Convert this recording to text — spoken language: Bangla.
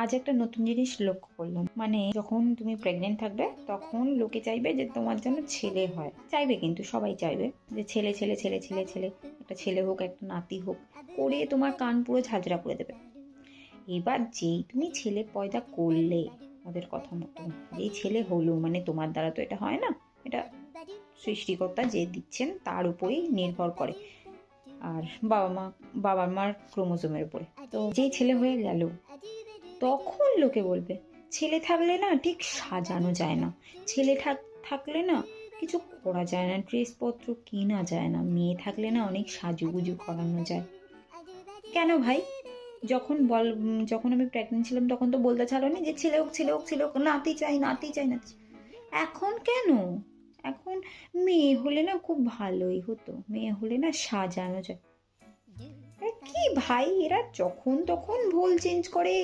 আজ একটা নতুন জিনিস লক্ষ্য করলাম, মানে যখন তুমি প্রেগনেন্ট থাকবে তখন লোকে চাইবে যে তোমার জন্য ছেলে হয়, চাইবে কিন্তু সবাই চাইবে যে ছেলে ছেলে ছেলে ছেলে ছেলে, একটা ছেলে হোক একটা নাতি হোক, করে তোমার কান পুরো ঝাঁঝরা করে দেবে। এবার যেই তুমি ছেলে পয়দা করলে ওদের কথা মতো, যেই ছেলে হলো, মানে তোমার দ্বারা তো এটা হয় না, এটা সৃষ্টিকর্তা যে দিচ্ছেন তার উপরেই নির্ভর করে, আর বাবা মার ক্রোমোজোমের উপরে। তো যেই ছেলে হয়ে গেল তখন লোকে বলবে ছেলে থাকলে না ঠিক সাজানো যায় না, ছেলে থাকলে না কিছু করা যায় না, ড্রেসপত্র কেনা যায় না, মেয়ে থাকলে না অনেক সাজুগুজু করানো যায়। কেন ভাই? যখন আমি প্রেগনেন্ট ছিলাম তখন তো বলতে ছাড়োনি যে ছেলে হোক ছেলে হোক ছেলে হোক, নাতি চাই নাতি চাই নাতি চাই। এখন কেন? এখন মেয়ে হলে না খুব ভালোই হতো, মেয়ে হলে না সাজানো যায়। কি ভাই, এরা যখন তখন ভুল চেঞ্জ করে।